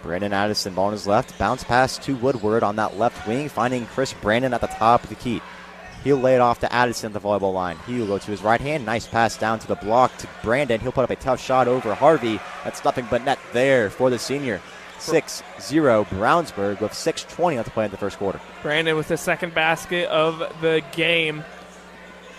Brandon Addison, ball on his left. Bounce pass to Woodward on that left wing, finding Chris Brandon at the top of the key. He'll lay it off to Addison at the volleyball line. He'll go to his right hand. Nice pass down to the block to Brandon. He'll put up a tough shot over Harvey. That's nothing but net there for the senior. 6-0 Brownsburg with 6:20 left to play in the first quarter. Brandon with the second basket of the game.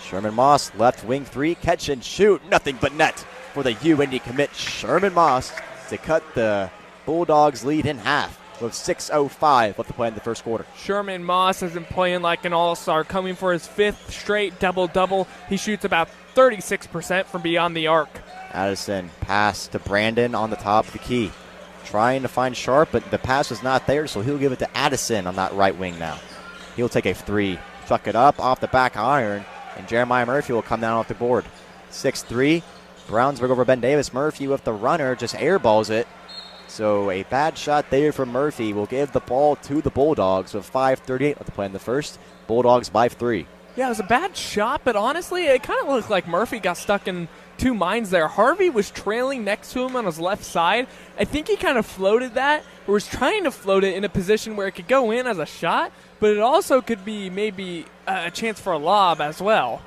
Sherman Moss, left wing three, catch and shoot. Nothing but net for the UND commit Sherman Moss to cut the Bulldogs lead in half with 6:05 left to play in the first quarter. Sherman Moss has been playing like an all-star, coming for his 5th straight double-double. He shoots about 36% from beyond the arc. Addison pass to Brandon on the top of the key. Trying to find Sharp, but the pass was not there, so he'll give it to Addison on that right wing now. He'll take a three, chuck it up off the back iron, and Jeremiah Murphy will come down off the board. 6-3, Brownsburg over Ben Davis. Murphy with the runner just airballs it. So a bad shot there from Murphy will give the ball to the Bulldogs with 5:38 left to play in the first. Bulldogs by 3. Yeah, it was a bad shot, but honestly, it kind of looked like Murphy got stuck in two minds there. Harvey was trailing next to him on his left side. I think he kind of floated that, or was trying to float it in a position where it could go in as a shot, but it also could be maybe a chance for a lob as well.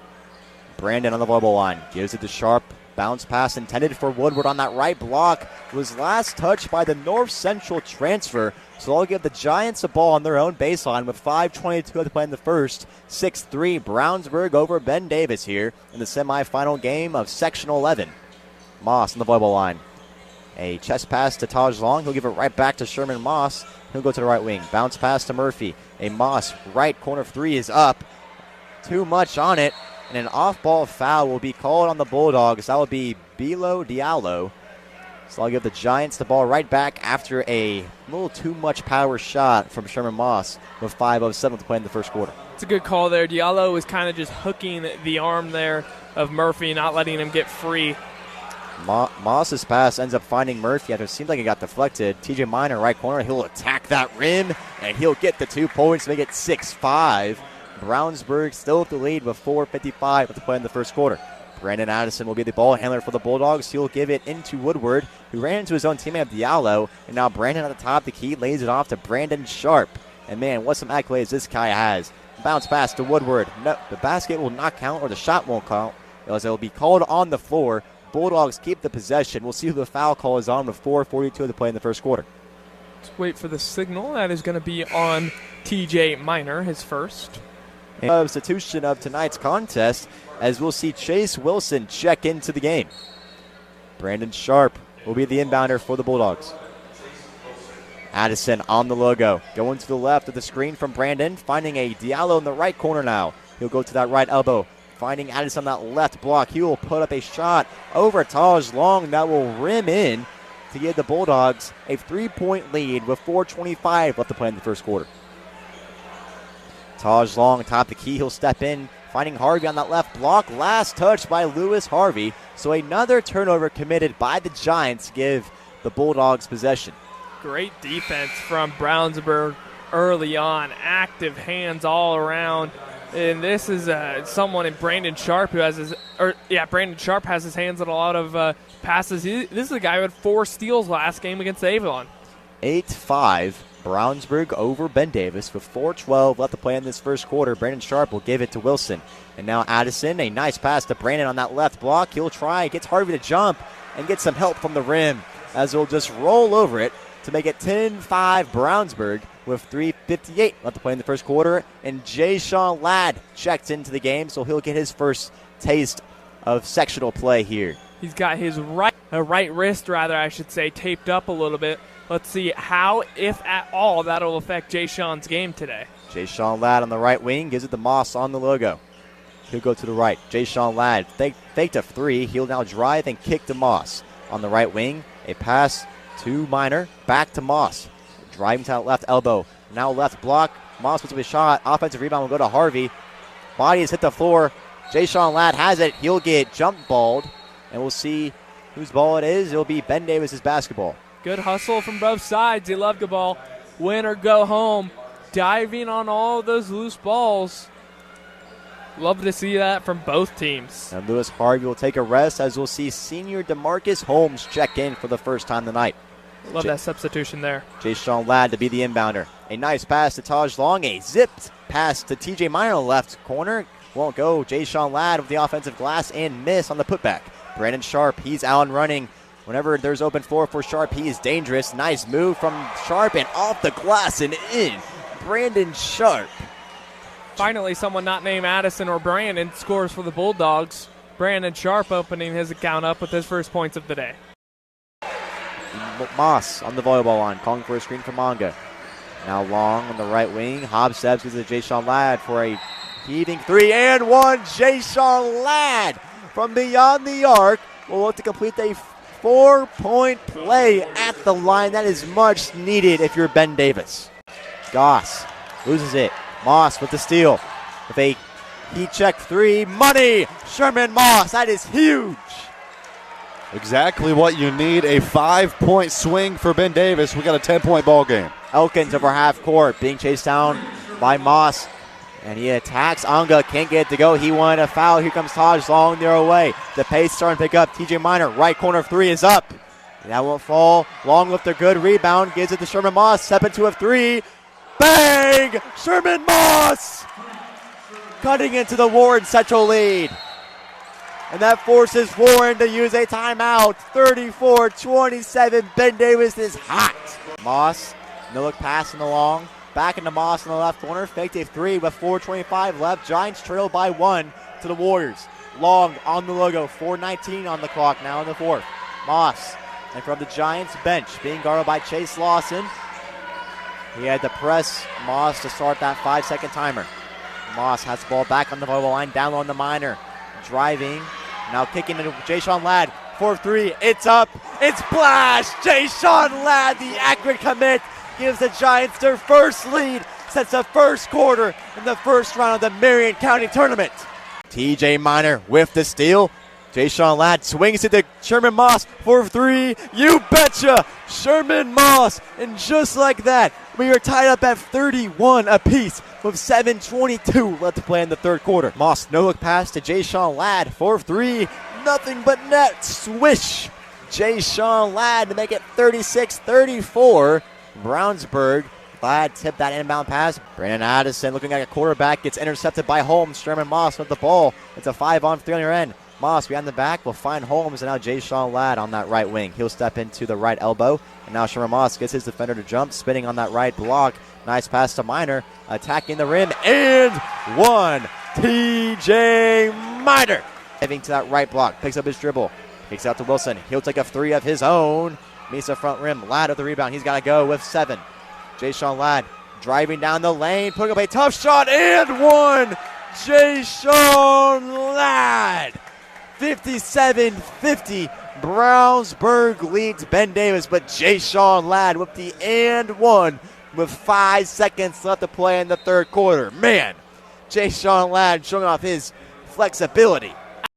Brandon on the volleyball line gives it to Sharp. Bounce pass intended for Woodward on that right block was last touched by the North Central transfer. So I'll give the Giants a ball on their own baseline with 5:22 to play in the first. 6-3 Brownsburg over Ben Davis here in the semifinal game of Sectional 11. Moss on the volleyball line. A chest pass to Taj Long. He'll give it right back to Sherman Moss. He'll go to the right wing. Bounce pass to Murphy. A Moss right corner three is up. Too much on it. And an off-ball foul will be called on the Bulldogs. That will be Bilo Diallo. So I'll give the Giants the ball right back after a little too much power shot from Sherman Moss with 5:07 to play in the first quarter. It's a good call there. Diallo was kind of just hooking the arm there of Murphy, not letting him get free. Moss's pass ends up finding Murphy after it seemed like it got deflected. TJ Miner, right corner. He'll attack that rim, and he'll get the 2 points to make it 6-5. Brownsburg still with the lead with 4:55 to play in the first quarter. Brandon Addison will be the ball handler for the Bulldogs. He'll give it into Woodward, who ran into his own teammate Diallo. And now Brandon at the top of the key lays it off to Brandon Sharp. And man, what some accolades this guy has. Bounce pass to Woodward. No, the basket will not count, or the shot won't count, as it will be called on the floor. Bulldogs keep the possession. We'll see who the foul call is on with 4:42 to play in the first quarter. Let's wait for the signal. That is going to be on TJ Miner, his first. Substitution of tonight's contest, as we'll see Chase Wilson check into the game. Brandon Sharp will be the inbounder for the Bulldogs. Addison on the logo, going to the left of the screen from Brandon, finding a Diallo in the right corner now. He'll go to that right elbow, finding Addison on that left block. He will put up a shot over Taj Long that will rim in to give the Bulldogs a 3-point lead with 4:25 left to play in the first quarter. Taj Long top the key. He'll step in, finding Harvey on that left block. Last touch by Lewis Harvey. So another turnover committed by the Giants to give the Bulldogs possession. Great defense from Brownsburg early on. Active hands all around. And this is someone in Brandon Sharp who has Brandon Sharp has his hands on a lot of passes. This is a guy who had 4 steals last game against Avon. 8-5. Brownsburg over Ben Davis with 4:12 left to play in this first quarter. Brandon Sharp will give it to Wilson. And now Addison, a nice pass to Brandon on that left block. He'll try, gets Harvey to jump and get some help from the rim, as he'll just roll over it to make it 10-5 Brownsburg with 3:58 left to play in the first quarter. And Jay Sean Ladd checked into the game, so he'll get his first taste of sectional play here. He's got his right wrist, taped up a little bit. Let's see how, if at all, that'll affect Jay Sean's game today. Jay Sean Ladd on the right wing gives it to Moss on the logo. He'll go to the right. Jay Sean Ladd faked a 3. He'll now drive and kick to Moss. On the right wing, a pass to Miner, back to Moss. Driving to that left elbow. Now left block. Moss puts up a shot. Offensive rebound will go to Harvey. Body has hit the floor. Jay Sean Ladd has it. He'll get jump balled. And we'll see whose ball it is. It'll be Ben Davis's basketball. Good hustle from both sides. They love the ball. Win or go home. Diving on all of those loose balls. Love to see that from both teams. And Lewis Harvey will take a rest, as we'll see senior DeMarcus Holmes check in for the first time tonight. Love that substitution there. Jay-Sean Ladd to be the inbounder. A nice pass to Taj Long. A zipped pass to TJ Minor left corner. Won't go. Jay-Sean Ladd with the offensive glass and miss on the putback. Brandon Sharp, he's out and running. Whenever there's open floor for Sharp, he is dangerous. Nice move from Sharp and off the glass and in. Brandon Sharp. Finally, someone not named Addison or Brandon scores for the Bulldogs. Brandon Sharp opening his account up with his first points of the day. Moss on the volleyball line, calling for a screen for Manga. Now Long on the right wing. Hobbs steps gives it to Jay-Sean Ladd for a heaving 3-and-1. Jay-Sean Ladd from beyond the arc will look to complete a 4-point play at the line. That is much needed if you're Ben Davis. Goss loses it. Moss with the steal. With a heat check 3. Money! Sherman Moss. That is huge. Exactly what you need. A 5-point swing for Ben Davis. We got a 10-point ball game. Elkins over half court being chased down by Moss. And he attacks Anga. Can't get it to go. He wanted a foul. Here comes Taj Long the other way. The pace starting to pick up. TJ Minor, right corner 3 is up. That won't fall. Long with a good rebound. Gives it to Sherman Moss. Step into a 3. Bang! Sherman Moss! Cutting into the Warren Central lead. And that forces Warren to use a timeout. 34-27. Ben Davis is hot. Moss, no look pass in the long. Back into Moss in the left corner. Faked a 3 with 4:25 left. Giants trail by 1 to the Warriors. Long on the logo. 4:19 on the clock now in the fourth. Moss. And from the Giants bench, being guarded by Chase Lawson. He had to press Moss to start that 5-second timer. Moss has the ball back on the volleyball line. Down low on the Minor. Driving. Now kicking into Jay-Sean Ladd. 4-3. It's up. It's blast. Jay-Sean Ladd, the accurate commit, gives the Giants their first lead. Sets the first quarter in the first round of the Marion County Tournament. TJ Minor with the steal. Jay-Sean Ladd swings it to Sherman Moss for 3. You betcha! Sherman Moss. And just like that, we are tied up at 31 apiece with 7:22 left to play in the third quarter. Moss, no look pass to Jay-Sean Ladd for 3. Nothing but net. Swish. Jay-Sean Ladd to make it 36-34. Brownsburg. Ladd tipped that inbound pass. Brandon Addison looking like a quarterback. Gets intercepted by Holmes. Sherman Moss with the ball. It's a 5-on-3 on your end. Moss behind the back will find Holmes, and now Jay-Sean Ladd on that right wing. He'll step into the right elbow, and now Sherman Moss gets his defender to jump, spinning on that right block. Nice pass to Minor, attacking the rim, and 1. TJ Minor. Heading to that right block, picks up his dribble, kicks out to Wilson. He'll take a 3 of his own. Meets the front rim. Ladd with the rebound. He's got to go with 7. Jay-Sean Ladd driving down the lane, putting up a tough shot, and 1. Jay-Sean Ladd. 57-50. Brownsburg leads Ben Davis, but Jay-Sean Ladd with the and 1 with 5 seconds left to play in the third quarter. Man, Jay-Sean Ladd showing off his flexibility.